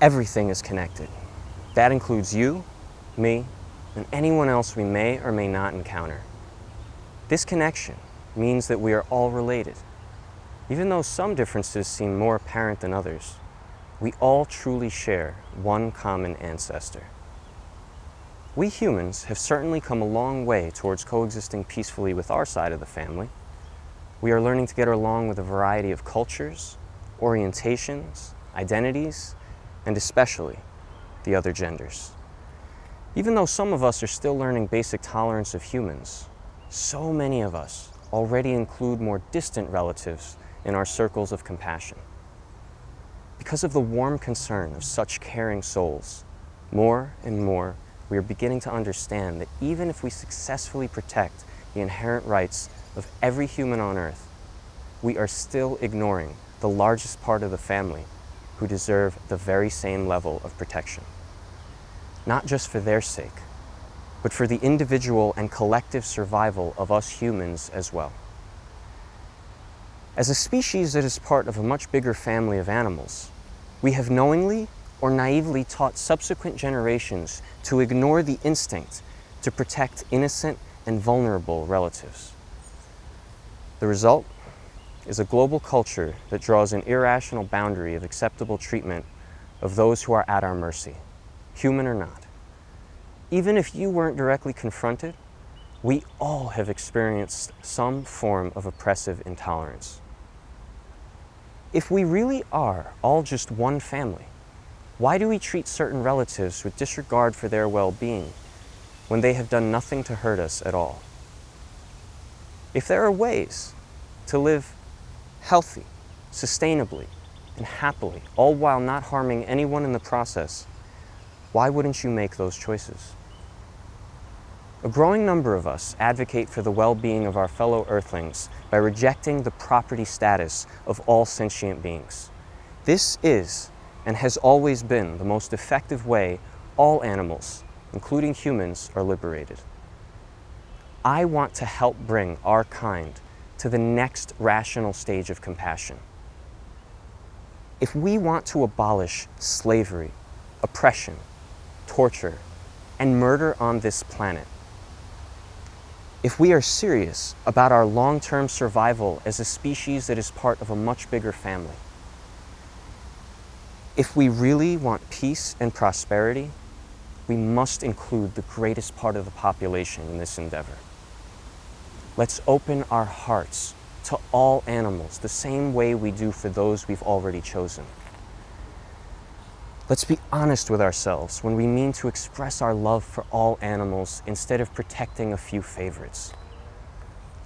Everything is connected. That includes you, me, and anyone else we may or may not encounter. This connection means that we are all related. Even though some differences seem more apparent than others, we all truly share one common ancestor. We humans have certainly come a long way towards coexisting peacefully with our side of the family. We are learning to get along with a variety of cultures, orientations, identities, and especially the other genders. Even though some of us are still learning basic tolerance of humans, so many of us already include more distant relatives in our circles of compassion. Because of the warm concern of such caring souls, more and more we are beginning to understand that even if we successfully protect the inherent rights of every human on Earth, we are still ignoring the largest part of the family who deserve the very same level of protection. Not just for their sake, but for the individual and collective survival of us humans as well. As a species that is part of a much bigger family of animals, we have knowingly or naively taught subsequent generations to ignore the instinct to protect innocent and vulnerable relatives. The result is a global culture that draws an irrational boundary of acceptable treatment of those who are at our mercy, human or not. Even if you weren't directly confronted, we all have experienced some form of oppressive intolerance. If we really are all just one family, why do we treat certain relatives with disregard for their well-being when they have done nothing to hurt us at all? If there are ways to live healthy, sustainably, and happily, all while not harming anyone in the process, why wouldn't you make those choices? A growing number of us advocate for the well-being of our fellow Earthlings by rejecting the property status of all sentient beings. This is, and has always been, the most effective way all animals, including humans, are liberated. I want to help bring our kind to the next rational stage of compassion. If we want to abolish slavery, oppression, torture, and murder on this planet, if we are serious about our long-term survival as a species that is part of a much bigger family, if we really want peace and prosperity, we must include the greatest part of the population in this endeavor. Let's open our hearts to all animals the same way we do for those we've already chosen. Let's be honest with ourselves when we mean to express our love for all animals instead of protecting a few favorites.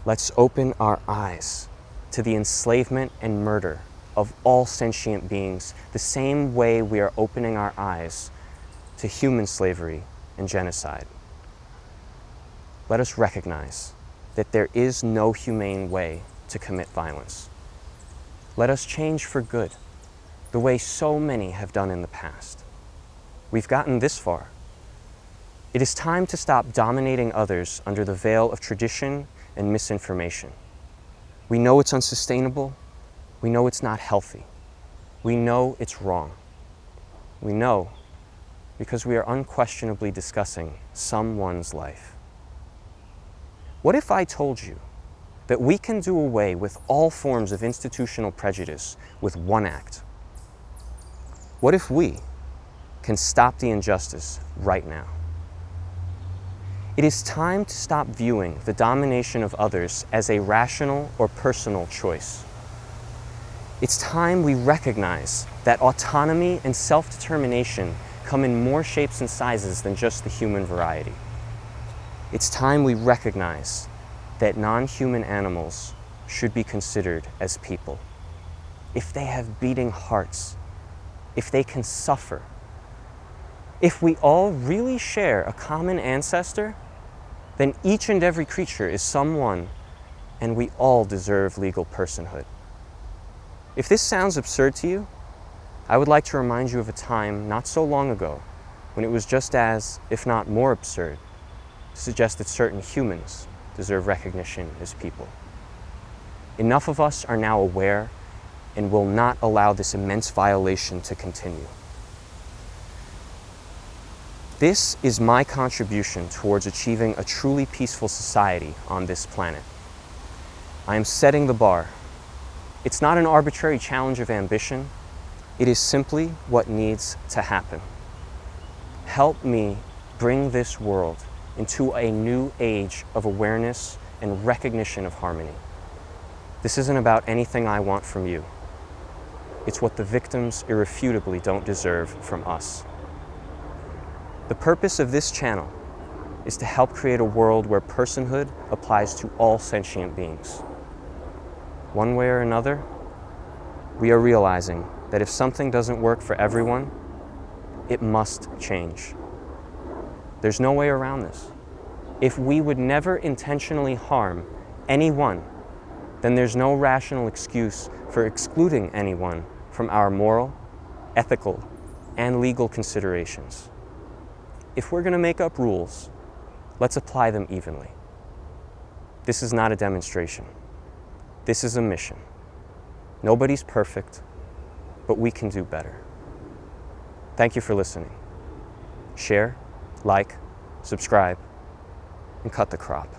Let's open our eyes to the enslavement and murder of all sentient beings the same way we are opening our eyes to human slavery and genocide. Let us recognize that there is no humane way to commit violence. Let us change for good, the way so many have done in the past. We've gotten this far. It is time to stop dominating others under the veil of tradition and misinformation. We know it's unsustainable. We know it's not healthy. We know it's wrong. We know because we are unquestionably discussing someone's life. What if I told you that we can do away with all forms of institutional prejudice with one act? What if we can stop the injustice right now? It is time to stop viewing the domination of others as a rational or personal choice. It's time we recognize that autonomy and self-determination come in more shapes and sizes than just the human variety. It's time we recognize that non-human animals should be considered as people. If they have beating hearts, if they can suffer, if we all really share a common ancestor, then each and every creature is someone, and we all deserve legal personhood. If this sounds absurd to you, I would like to remind you of a time not so long ago when it was just as, if not more absurd, to suggest that certain humans deserve recognition as people. Enough of us are now aware and will not allow this immense violation to continue. This is my contribution towards achieving a truly peaceful society on this planet. I am setting the bar. It's not an arbitrary challenge of ambition. It is simply what needs to happen. Help me bring this world into a new age of awareness and recognition of harmony. This isn't about anything I want from you. It's what the victims irrefutably don't deserve from us. The purpose of this channel is to help create a world where personhood applies to all sentient beings. One way or another, we are realizing that if something doesn't work for everyone, it must change. There's no way around this. If we would never intentionally harm anyone, then there's no rational excuse for excluding anyone from our moral, ethical, and legal considerations. If we're going to make up rules, let's apply them evenly. This is not a demonstration. This is a mission. Nobody's perfect, but we can do better. Thank you for listening. Share, like, subscribe, and cut the crop.